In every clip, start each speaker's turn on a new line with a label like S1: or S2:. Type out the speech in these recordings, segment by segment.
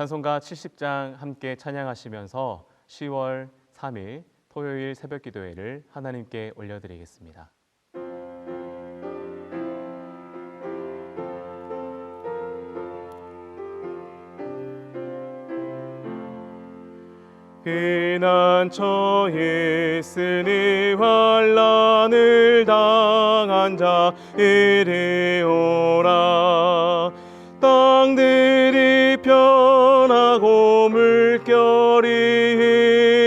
S1: 찬송가 70장 함께 찬양하시면서 10월 3일 토요일 새벽 기도회를 하나님께 올려드리겠습니다. 피난처에 있으니 환난을 당한 자 이리 오라. 땅들이 변하고 물결이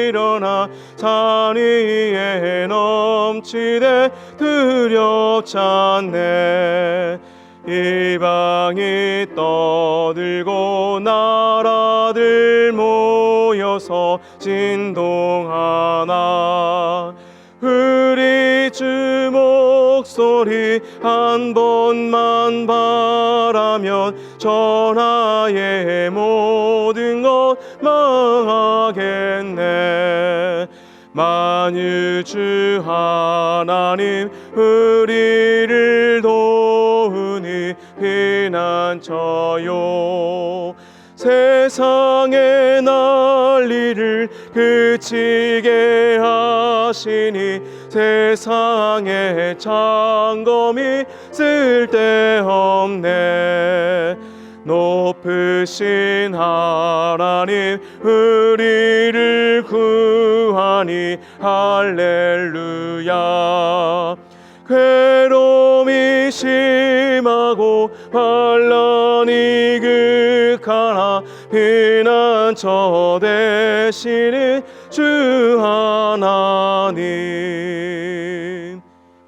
S1: 일어나 산 위에 넘치되 두렵지 않네. 이방이 떠들고 나라들 모여서 진동하나. 우리 주 목소리 한 번만 바라면 전하의 모든 것 망하겠네. 만일 주 하나님 우리를 도우니 피난처요. 세상의 난리를 그치게 하시니 세상의 창검이 쓸데없네. 높으신 하나님 우리를 구하니 할렐루야. 괴로움이 심하고 환난이 극하나 피난처 되시는 주 하나님.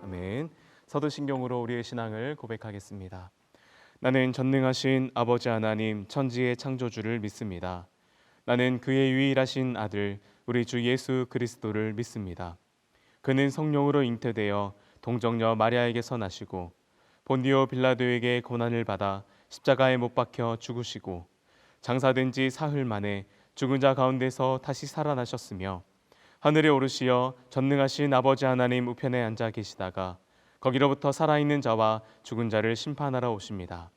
S1: 아멘. 사도신경으로 우리의 신앙을 고백하겠습니다. 나는 전능하신 아버지 하나님 천지의 창조주를 믿습니다. 나는 그의 유일하신 아들 우리 주 예수 그리스도를 믿습니다. 그는 성령으로 잉태되어 동정녀 마리아에게서 나시고 본디오 빌라도에게 고난을 받아 십자가에 못 박혀 죽으시고 장사된 지 사흘 만에 죽은 자 가운데서 다시 살아나셨으며 하늘에 오르시어 전능하신 아버지 하나님 우편에 앉아 계시다가 거기로부터 살아있는 자와 죽은 자를 심판하러 오십니다.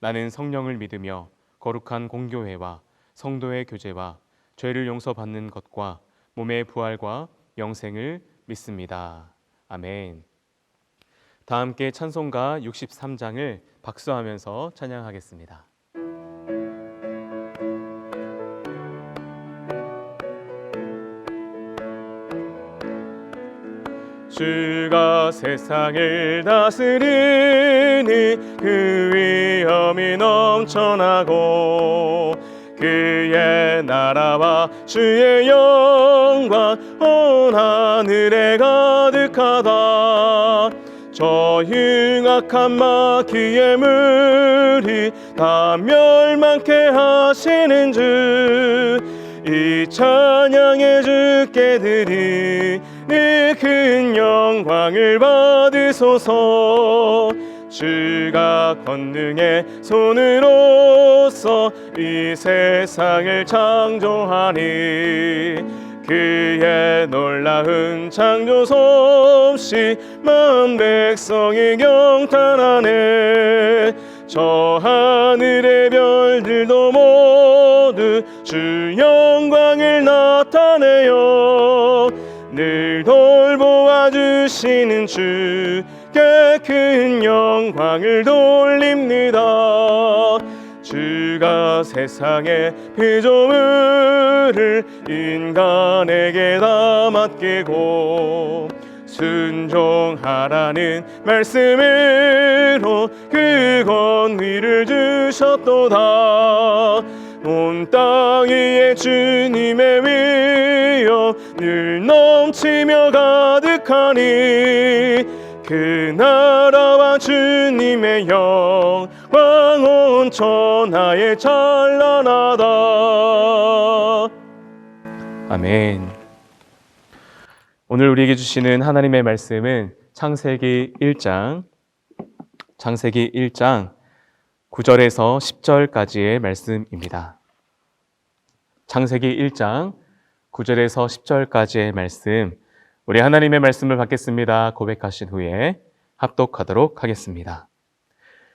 S1: 나는 성령을 믿으며 거룩한 공교회와 성도의 교제와 죄를 용서받는 것과 몸의 부활과 영생을 믿습니다. 아멘. 다 함께 찬송가 63장을 박수하면서 찬양하겠습니다. 주가 세상을 다스리니 그 위엄이 넘쳐나고 그의 나라와 주의 영광 온 하늘에 가득하다. 저 흉악한 마귀의 무리 다 멸망케 하시는 주, 이 찬양의 주께 드리니 큰 영광을 받으소서. 주가 권능의 손으로서 이 세상을 창조하니 그의 놀라운 창조 솜씨 만 백성이 경탄하네. 저 하늘의 별들도 모두 주 영광을 나타내요. 늘 돌보아 주시는 주께 큰 영광을 돌립니다. 주가 세상의 피조물을 인간에게 다 맡기고 순종하라는 말씀으로 그 권위를 주셨도다. 온 땅 위에 주님의 위엄 늘 넘치며 가득하니 그 나라와 주님의 영광 온 천하에 찬란하다. 아멘. 오늘 우리에게 주시는 하나님의 말씀은 창세기 1장 9절에서 10절까지의 말씀입니다. 창세기 1장 9절에서 10절까지의 말씀, 우리 하나님의 말씀을 받겠습니다. 고백하신 후에 합독하도록 하겠습니다.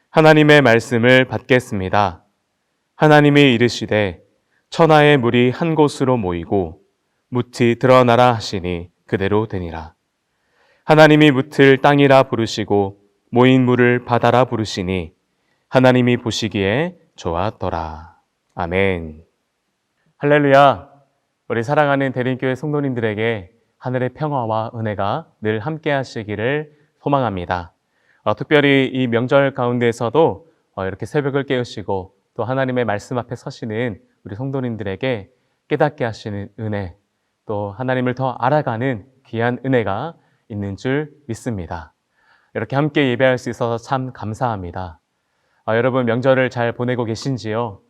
S1: 하나님의 말씀을 받겠습니다. 하나님이 이르시되 천하의 물이 한 곳으로 모이고 묻이 드러나라 하시니 그대로 되니라. 하나님이 묻을 땅이라 부르시고 모인 물을 바다라 부르시니 하나님이 보시기에 좋았더라. 아멘. 할렐루야. 우리 사랑하는 대림교회 성도님들에게 하늘의 평화와 은혜가 늘 함께 하시기를 소망합니다. 특별히 이 명절 가운데에서도 이렇게 새벽을 깨우시고 또 하나님의 말씀 앞에 서시는 우리 성도님들에게 깨닫게 하시는 은혜, 또 하나님을 더 알아가는 귀한 은혜가 있는 줄 믿습니다. 이렇게 함께 예배할 수 있어서 참 감사합니다. 여러분 명절을 잘 보내고 계신지요?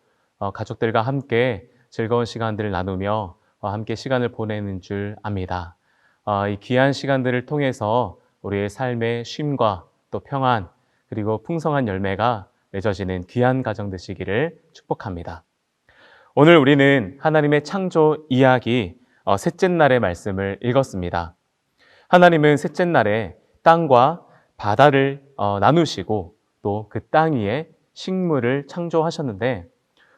S1: 가족들과 함께 즐거운 시간들을 나누며 함께 시간을 보내는 줄 압니다. 이 귀한 시간들을 통해서 우리의 삶의 쉼과 또 평안 그리고 풍성한 열매가 맺어지는 귀한 가정 되시기를 축복합니다. 오늘 우리는 하나님의 창조 이야기 셋째 날의 말씀을 읽었습니다. 하나님은 셋째 날에 땅과 바다를 나누시고 또 그 땅 위에 식물을 창조하셨는데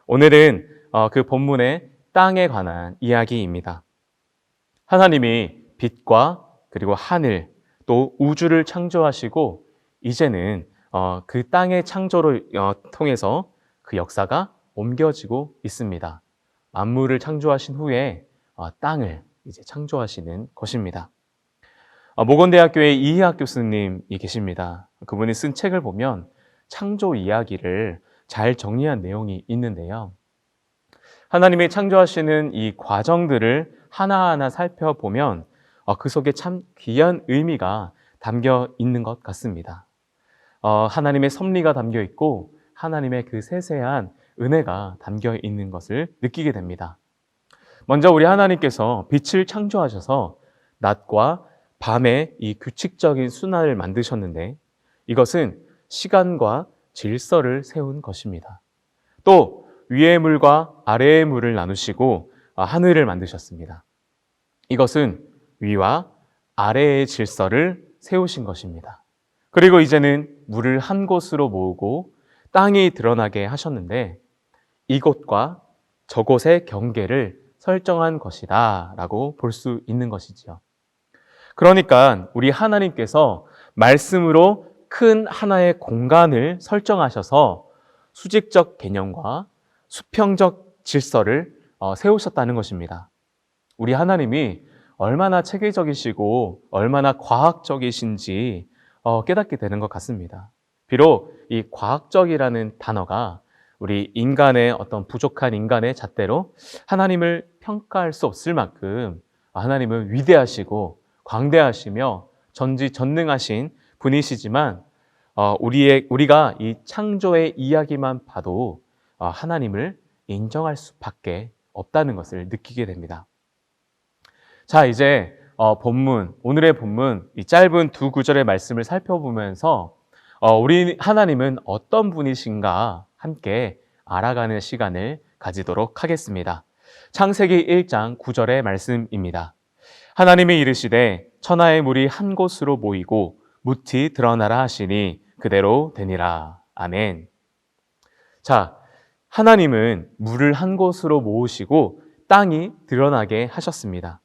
S1: 오늘은 그 본문의 땅에 관한 이야기입니다. 하나님이 빛과 그리고 하늘 또 우주를 창조하시고 이제는 그 땅의 창조를 통해서 그 역사가 옮겨지고 있습니다. 만물을 창조하신 후에 땅을 이제 창조하시는 것입니다. 모건대학교의 이희학 교수님이 계십니다. 그분이 쓴 책을 보면 창조 이야기를 잘 정리한 내용이 있는데요. 하나님이 창조하시는 이 과정들을 하나하나 살펴보면 그 속에 참 귀한 의미가 담겨 있는 것 같습니다. 하나님의 섭리가 담겨 있고 하나님의 그 세세한 은혜가 담겨 있는 것을 느끼게 됩니다. 먼저 우리 하나님께서 빛을 창조하셔서 낮과 밤의 이 규칙적인 순환을 만드셨는데 이것은 시간과 질서를 세운 것입니다. 또 위의 물과 아래의 물을 나누시고 하늘을 만드셨습니다. 이것은 위와 아래의 질서를 세우신 것입니다. 그리고 이제는 물을 한 곳으로 모으고 땅이 드러나게 하셨는데 이곳과 저곳의 경계를 설정한 것이다 라고 볼 수 있는 것이지요. 그러니까 우리 하나님께서 말씀으로 큰 하나의 공간을 설정하셔서 수직적 개념과 수평적 질서를 세우셨다는 것입니다. 우리 하나님이 얼마나 체계적이시고 얼마나 과학적이신지 깨닫게 되는 것 같습니다. 비록 이 과학적이라는 단어가 우리 인간의 어떤 부족한 인간의 잣대로 하나님을 평가할 수 없을 만큼 하나님은 위대하시고 광대하시며 전지전능하신 분이시지만 우리가 이 창조의 이야기만 봐도 하나님을 인정할 수밖에 없다는 것을 느끼게 됩니다. 자, 이제 오늘의 본문 이 짧은 두 구절의 말씀을 살펴보면서 우리 하나님은 어떤 분이신가 함께 알아가는 시간을 가지도록 하겠습니다. 창세기 1장 9절의 말씀입니다. 하나님이 이르시되 천하의 물이 한 곳으로 모이고 묻이 드러나라 하시니 그대로 되니라. 아멘. 자, 하나님은 물을 한 곳으로 모으시고 땅이 드러나게 하셨습니다.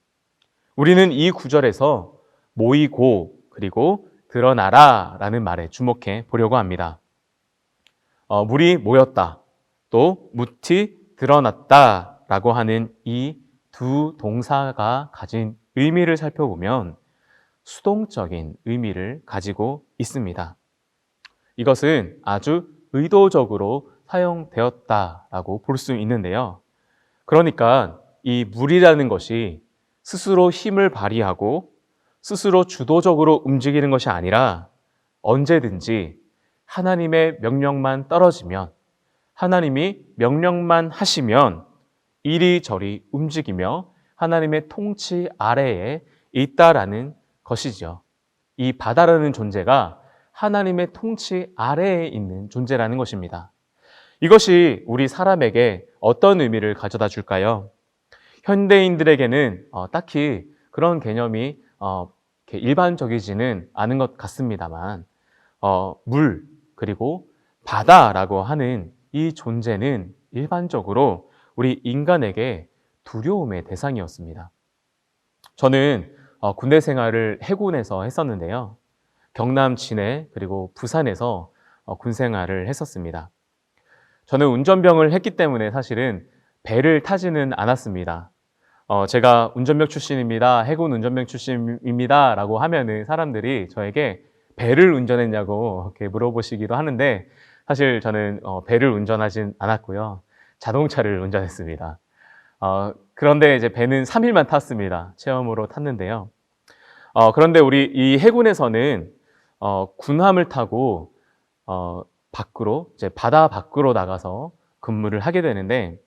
S1: 우리는 이 구절에서 모이고 그리고 드러나라 라는 말에 주목해 보려고 합니다. 물이 모였다, 또 묻이 드러났다 라고 하는 이 두 동사가 가진 의미를 살펴보면 수동적인 의미를 가지고 있습니다. 이것은 아주 의도적으로 사용되었다라고 볼 수 있는데요. 그러니까 이 물이라는 것이 스스로 힘을 발휘하고 스스로 주도적으로 움직이는 것이 아니라 언제든지 하나님의 명령만 떨어지면 하나님이 명령만 하시면 이리저리 움직이며 하나님의 통치 아래에 있다라는 것이죠. 이 바다라는 존재가 하나님의 통치 아래에 있는 존재라는 것입니다. 이것이 우리 사람에게 어떤 의미를 가져다 줄까요? 현대인들에게는 딱히 그런 개념이 일반적이지는 않은 것 같습니다만 물 그리고 바다라고 하는 이 존재는 일반적으로 우리 인간에게 두려움의 대상이었습니다. 저는 군대 생활을 해군에서 했었는데요. 경남 진해 그리고 부산에서 군 생활을 했었습니다. 저는 운전병을 했기 때문에 사실은 배를 타지는 않았습니다. 제가 운전병 출신입니다. 해군 운전병 출신입니다. 라고 하면은 사람들이 저에게 배를 운전했냐고 이렇게 물어보시기도 하는데 사실 저는 배를 운전하진 않았고요. 자동차를 운전했습니다. 그런데 이제 배는 3일만 탔습니다. 체험으로 탔는데요. 그런데 우리 이 해군에서는 군함을 타고 밖으로 이제 바다 밖으로 나가서 근무를 하게 되는데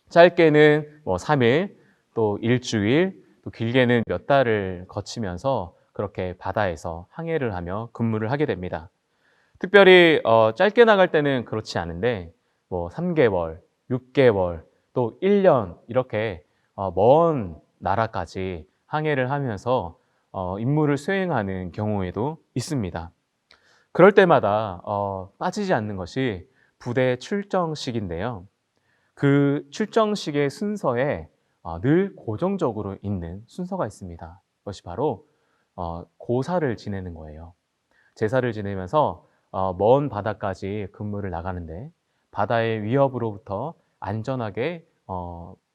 S1: 짧게는 뭐 3일, 또 일주일, 또 길게는 몇 달을 거치면서 그렇게 바다에서 항해를 하며 근무를 하게 됩니다. 특별히 짧게 나갈 때는 그렇지 않은데 뭐 3개월, 6개월, 또 1년 이렇게 먼 나라까지 항해를 하면서 임무를 수행하는 경우에도 있습니다. 그럴 때마다 빠지지 않는 것이 부대 출정식인데요. 그 출정식의 순서에 늘 고정적으로 있는 순서가 있습니다. 그것이 바로 고사를 지내는 거예요. 제사를 지내면서 먼 바다까지 근무를 나가는데 바다의 위협으로부터 안전하게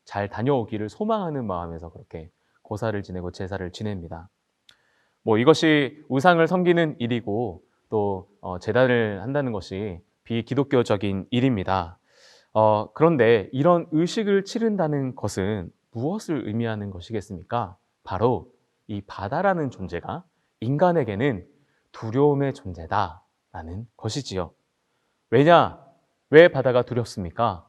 S1: 잘 다녀오기를 소망하는 마음에서 그렇게 고사를 지내고 제사를 지냅니다. 뭐 이것이 우상을 섬기는 일이고 또 제단을 한다는 것이 비기독교적인 일입니다. 그런데 이런 의식을 치른다는 것은 무엇을 의미하는 것이겠습니까? 바로 이 바다라는 존재가 인간에게는 두려움의 존재다라는 것이지요. 왜냐? 왜 바다가 두렵습니까?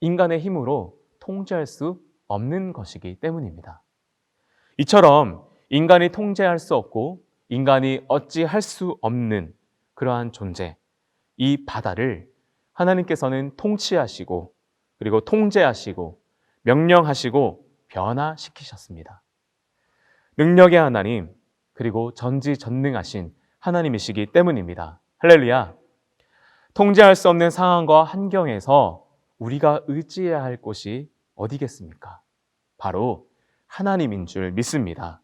S1: 인간의 힘으로 통제할 수 없는 것이기 때문입니다. 이처럼 인간이 통제할 수 없고 인간이 어찌할 수 없는 그러한 존재, 이 바다를 하나님께서는 통치하시고 그리고 통제하시고 명령하시고 변화시키셨습니다. 능력의 하나님 그리고 전지전능하신 하나님이시기 때문입니다. 할렐루야. 통제할 수 없는 상황과 환경에서 우리가 의지해야 할 곳이 어디겠습니까? 바로 하나님인 줄 믿습니다.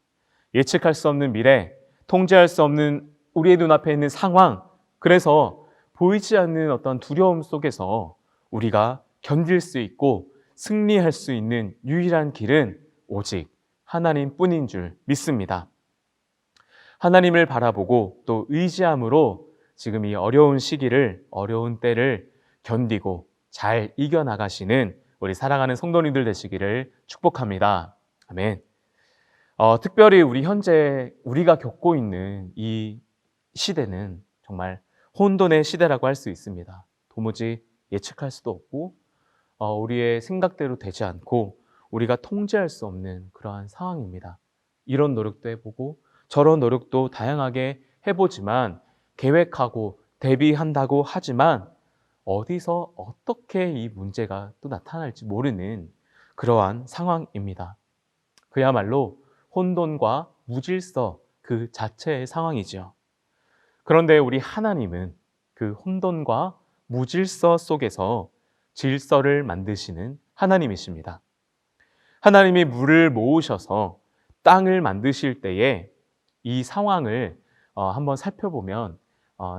S1: 예측할 수 없는 미래, 통제할 수 없는 우리의 눈앞에 있는 상황, 그래서 보이지 않는 어떤 두려움 속에서 우리가 견딜 수 있고 승리할 수 있는 유일한 길은 오직 하나님뿐인 줄 믿습니다. 하나님을 바라보고 또 의지함으로 지금 이 어려운 시기를, 어려운 때를 견디고 잘 이겨나가시는 우리 사랑하는 성도님들 되시기를 축복합니다. 아멘. 특별히 우리 현재 우리가 겪고 있는 이 시대는 정말 혼돈의 시대라고 할 수 있습니다. 도무지 예측할 수도 없고 우리의 생각대로 되지 않고 우리가 통제할 수 없는 그러한 상황입니다. 이런 노력도 해보고 저런 노력도 다양하게 해보지만 계획하고 대비한다고 하지만 어디서 어떻게 이 문제가 또 나타날지 모르는 그러한 상황입니다. 그야말로 혼돈과 무질서 그 자체의 상황이죠. 그런데 우리 하나님은 그 혼돈과 무질서 속에서 질서를 만드시는 하나님이십니다. 하나님이 물을 모으셔서 땅을 만드실 때에 이 상황을 한번 살펴보면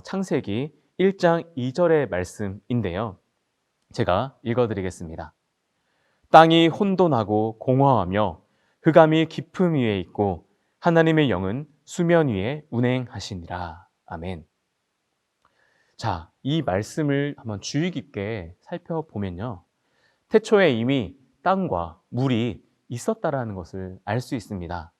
S1: 창세기 1장 2절의 말씀인데요. 제가 읽어드리겠습니다. 땅이 혼돈하고 공허하며 흑암이 깊음 위에 있고 하나님의 영은 수면 위에 운행하시니라. 아멘. 자, 이 말씀을 한번 주의 깊게 살펴보면요. 태초에 이미 땅과 물이 있었다라는 것을 알 수 있습니다.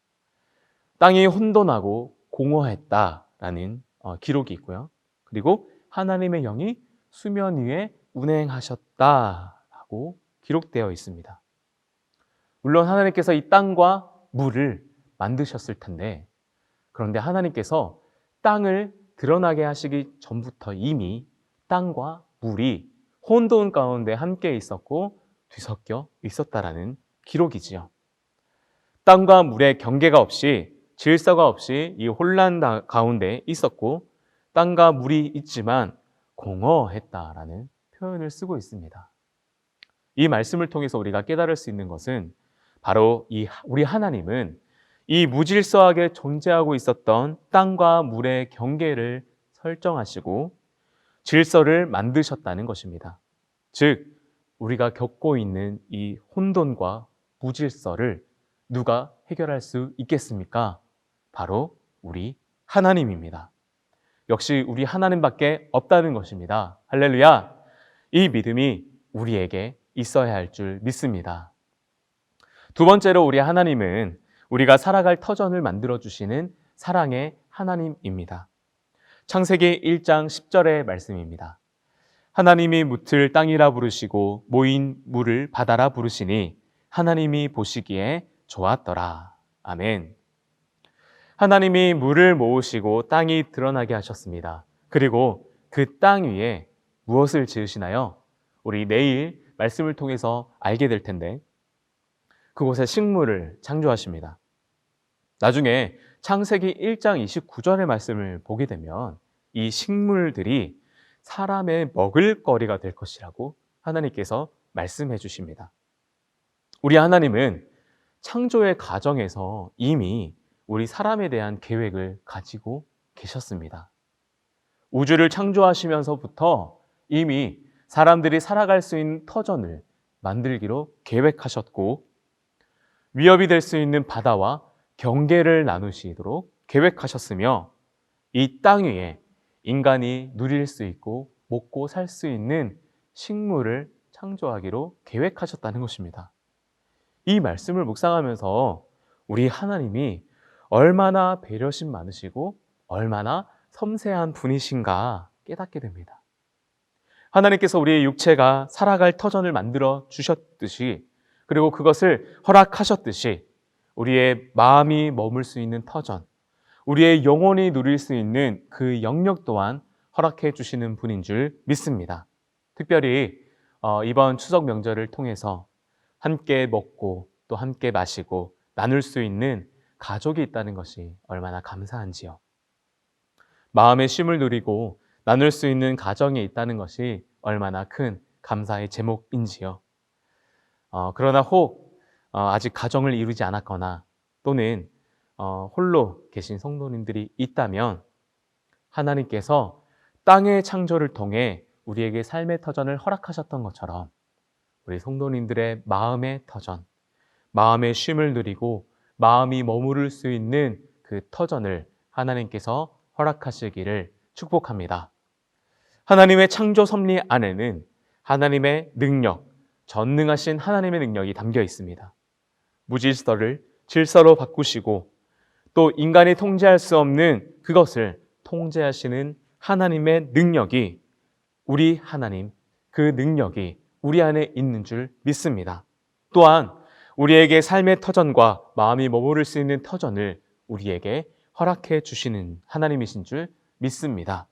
S1: 땅이 혼돈하고 공허했다라는 기록이 있고요. 그리고 하나님의 영이 수면 위에 운행하셨다라고 기록되어 있습니다. 물론 하나님께서 이 땅과 물을 만드셨을 텐데 그런데 하나님께서 땅을 드러나게 하시기 전부터 이미 땅과 물이 혼돈 가운데 함께 있었고 뒤섞여 있었다라는 기록이지요. 땅과 물의 경계가 없이 질서가 없이 이 혼란 가운데 있었고 땅과 물이 있지만 공허했다라는 표현을 쓰고 있습니다. 이 말씀을 통해서 우리가 깨달을 수 있는 것은 바로 우리 하나님은 이 무질서하게 존재하고 있었던 땅과 물의 경계를 설정하시고 질서를 만드셨다는 것입니다. 즉, 우리가 겪고 있는 이 혼돈과 무질서를 누가 해결할 수 있겠습니까? 바로 우리 하나님입니다. 역시 우리 하나님밖에 없다는 것입니다. 할렐루야! 이 믿음이 우리에게 있어야 할 줄 믿습니다. 두 번째로 우리 하나님은 우리가 살아갈 터전을 만들어주시는 사랑의 하나님입니다. 창세기 1장 10절의 말씀입니다. 하나님이 묻을 땅이라 부르시고 모인 물을 바다라 부르시니 하나님이 보시기에 좋았더라. 아멘. 하나님이 물을 모으시고 땅이 드러나게 하셨습니다. 그리고 그 땅 위에 무엇을 지으시나요? 우리 내일 말씀을 통해서 알게 될 텐데 그곳에 식물을 창조하십니다. 나중에 창세기 1장 29절의 말씀을 보게 되면 이 식물들이 사람의 먹을거리가 될 것이라고 하나님께서 말씀해 주십니다. 우리 하나님은 창조의 과정에서 이미 우리 사람에 대한 계획을 가지고 계셨습니다. 우주를 창조하시면서부터 이미 사람들이 살아갈 수 있는 터전을 만들기로 계획하셨고 위협이 될 수 있는 바다와 경계를 나누시도록 계획하셨으며 이 땅 위에 인간이 누릴 수 있고 먹고 살 수 있는 식물을 창조하기로 계획하셨다는 것입니다. 이 말씀을 묵상하면서 우리 하나님이 얼마나 배려심 많으시고 얼마나 섬세한 분이신가 깨닫게 됩니다. 하나님께서 우리의 육체가 살아갈 터전을 만들어 주셨듯이 그리고 그것을 허락하셨듯이 우리의 마음이 머물 수 있는 터전, 우리의 영혼이 누릴 수 있는 그 영역 또한 허락해 주시는 분인 줄 믿습니다. 특별히 이번 추석 명절을 통해서 함께 먹고 또 함께 마시고 나눌 수 있는 가족이 있다는 것이 얼마나 감사한지요. 마음의 쉼을 누리고 나눌 수 있는 가정이 있다는 것이 얼마나 큰 감사의 제목인지요. 그러나 혹 아직 가정을 이루지 않았거나 또는 홀로 계신 성도님들이 있다면 하나님께서 땅의 창조를 통해 우리에게 삶의 터전을 허락하셨던 것처럼 우리 성도님들의 마음의 터전, 마음의 쉼을 누리고 마음이 머무를 수 있는 그 터전을 하나님께서 허락하시기를 축복합니다. 하나님의 창조 섭리 안에는 하나님의 능력, 전능하신 하나님의 능력이 담겨 있습니다. 무질서를 질서로 바꾸시고 또 인간이 통제할 수 없는 그것을 통제하시는 하나님의 능력이 우리 하나님, 그 능력이 우리 안에 있는 줄 믿습니다. 또한 우리에게 삶의 터전과 마음이 머무를 수 있는 터전을 우리에게 허락해 주시는 하나님이신 줄 믿습니다.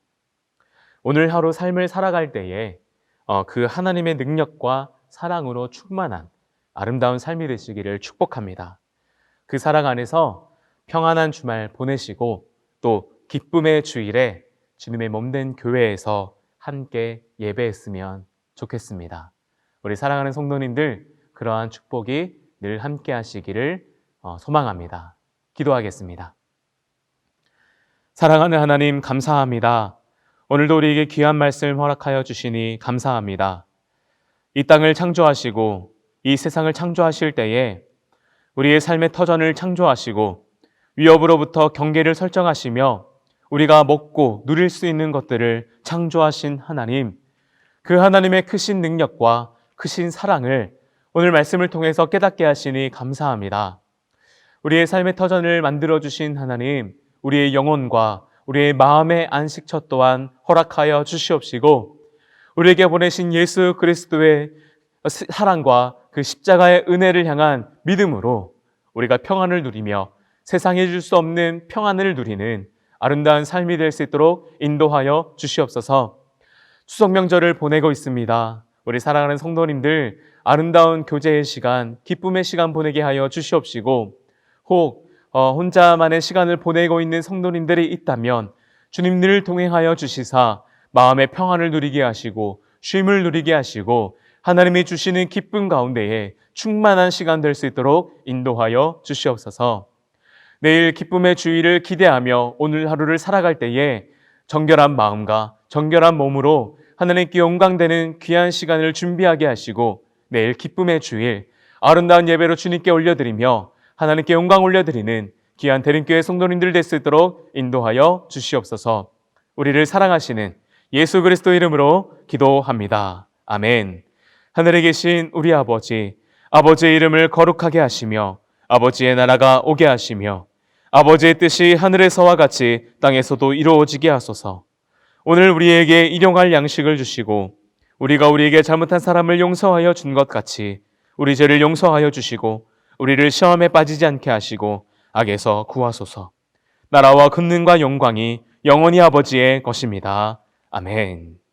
S1: 오늘 하루 삶을 살아갈 때에 그 하나님의 능력과 사랑으로 충만한 아름다운 삶이 되시기를 축복합니다. 그 사랑 안에서 평안한 주말 보내시고 또 기쁨의 주일에 주님의 몸된 교회에서 함께 예배했으면 좋겠습니다. 우리 사랑하는 성도님들 그러한 축복이 늘 함께 하시기를 소망합니다. 기도하겠습니다. 사랑하는 하나님 감사합니다. 오늘도 우리에게 귀한 말씀 허락하여 주시니 감사합니다. 이 땅을 창조하시고 이 세상을 창조하실 때에 우리의 삶의 터전을 창조하시고 위협으로부터 경계를 설정하시며 우리가 먹고 누릴 수 있는 것들을 창조하신 하나님, 그 하나님의 크신 능력과 크신 사랑을 오늘 말씀을 통해서 깨닫게 하시니 감사합니다. 우리의 삶의 터전을 만들어주신 하나님, 우리의 영혼과 우리의 마음의 안식처 또한 허락하여 주시옵시고 우리에게 보내신 예수 그리스도의 사랑과 그 십자가의 은혜를 향한 믿음으로 우리가 평안을 누리며 세상에 줄 수 없는 평안을 누리는 아름다운 삶이 될 수 있도록 인도하여 주시옵소서. 추석 명절을 보내고 있습니다. 우리 사랑하는 성도님들 아름다운 교제의 시간, 기쁨의 시간 보내게 하여 주시옵시고 혹 혼자만의 시간을 보내고 있는 성도님들이 있다면 주님 늘 동행하여 주시사 마음의 평안을 누리게 하시고 쉼을 누리게 하시고 하나님이 주시는 기쁨 가운데에 충만한 시간 될 수 있도록 인도하여 주시옵소서. 내일 기쁨의 주일을 기대하며 오늘 하루를 살아갈 때에 정결한 마음과 정결한 몸으로 하나님께 영광되는 귀한 시간을 준비하게 하시고 내일 기쁨의 주일 아름다운 예배로 주님께 올려드리며 하나님께 영광 올려드리는 귀한 대림교회 성도님들 될 수 있도록 인도하여 주시옵소서. 우리를 사랑하시는 예수 그리스도 이름으로 기도합니다. 아멘. 하늘에 계신 우리 아버지, 아버지의 이름을 거룩하게 하시며 아버지의 나라가 오게 하시며 아버지의 뜻이 하늘에서와 같이 땅에서도 이루어지게 하소서. 오늘 우리에게 일용할 양식을 주시고 우리가 우리에게 잘못한 사람을 용서하여 준 것 같이 우리 죄를 용서하여 주시고 우리를 시험에 빠지지 않게 하시고 악에서 구하소서. 나라와 권능과 영광이 영원히 아버지의 것입니다. 아멘.